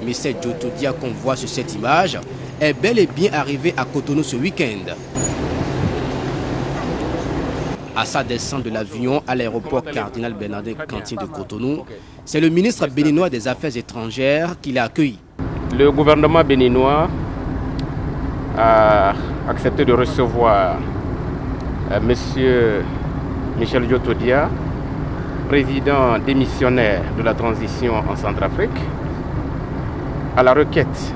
Michel Djotodia qu'on voit sur cette image est bel et bien arrivé à Cotonou ce week-end. À sa descente de l'avion à l'aéroport Cardinal Bernardin Cantine de Cotonou, c'est le ministre béninois des Affaires étrangères qui l'a accueilli. Le gouvernement béninois a accepté de recevoir M. Michel Djotodia, président démissionnaire de la transition en Centrafrique, à la requête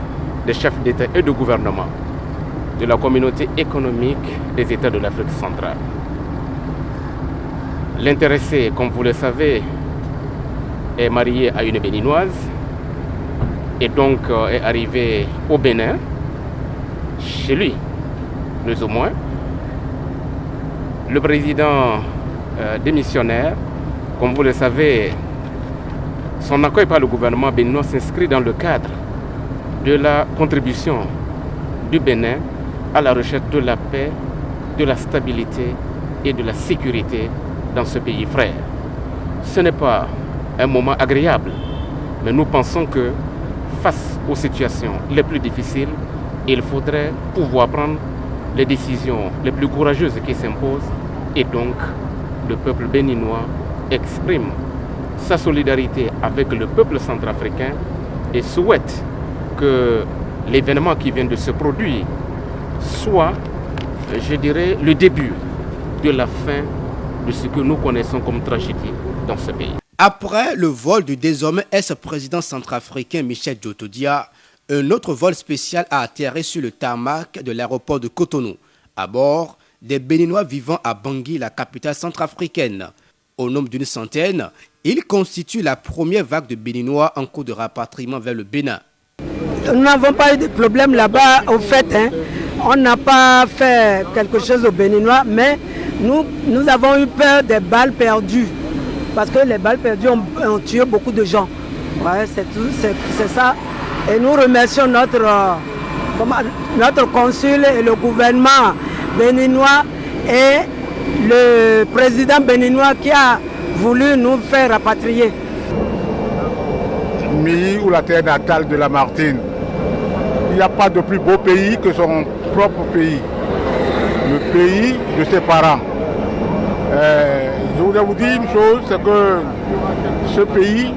des chefs d'État et de gouvernement de la communauté économique des États de l'Afrique centrale. L'intéressé, comme vous le savez, est marié à une béninoise et donc est arrivé au Bénin, chez lui, plus ou moins. Le président démissionnaire, comme vous le savez, son accueil par le gouvernement béninois s'inscrit dans le cadre de la contribution du Bénin à la recherche de la paix, de la stabilité et de la sécurité dans ce pays frère. Ce n'est pas un moment agréable, mais nous pensons que face aux situations les plus difficiles, il faudrait pouvoir prendre les décisions les plus courageuses qui s'imposent et donc le peuple béninois exprime sa solidarité avec le peuple centrafricain et souhaite que l'événement qui vient de se produire soit, je dirais, le début de la fin de ce que nous connaissons comme tragédie dans ce pays. Après le vol du désormais ex-président centrafricain Michel Djotodia, un autre vol spécial a atterri sur le tarmac de l'aéroport de Cotonou. À bord, des Béninois vivant à Bangui, la capitale centrafricaine. Au nombre d'une centaine, ils constituent la première vague de Béninois en cours de rapatriement vers le Bénin. Nous n'avons pas eu de problème là-bas, au fait. On n'a pas fait quelque chose aux Béninois, mais nous avons eu peur des balles perdues. Parce que les balles perdues ont tué beaucoup de gens. Ouais, c'est ça. Et nous remercions notre consul et le gouvernement béninois et le président béninois qui a voulu nous faire rapatrier. Milly, ou la terre natale de Lamartine. Il n'y a pas de plus beau pays que son propre pays. Le pays de ses parents. Je voudrais vous dire une chose, c'est que ce pays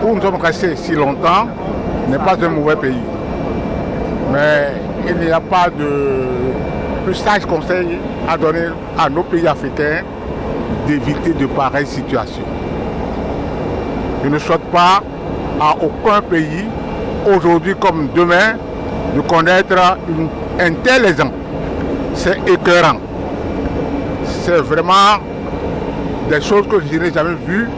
où nous sommes restés si longtemps n'est pas un mauvais pays. Mais il n'y a pas de plus sage conseil à donner à nos pays africains d'éviter de pareilles situations. Je ne souhaite pas à aucun pays, aujourd'hui comme demain, de connaître un tel exemple. C'est écœurant. C'est vraiment des choses que je n'ai jamais vues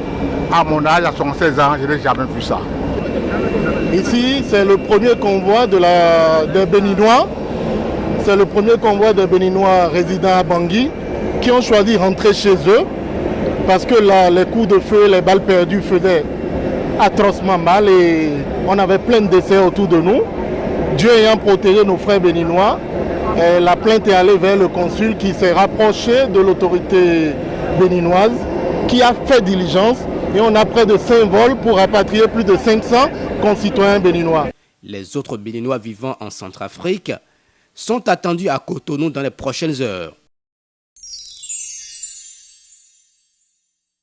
à mon âge, à 76 ans, je n'ai jamais vu ça. Ici, c'est le premier convoi des Béninois. C'est le premier convoi des Béninois résidant à Bangui qui ont choisi de rentrer chez eux parce que là, les coups de feu, les balles perdues faisaient atrocement mal et on avait plein de décès autour de nous. Dieu ayant protégé nos frères béninois, la plainte est allée vers le consul qui s'est rapproché de l'autorité béninoise, qui a fait diligence et on a près de 5 vols pour rapatrier plus de 500 concitoyens béninois. Les autres Béninois vivant en Centrafrique sont attendus à Cotonou dans les prochaines heures.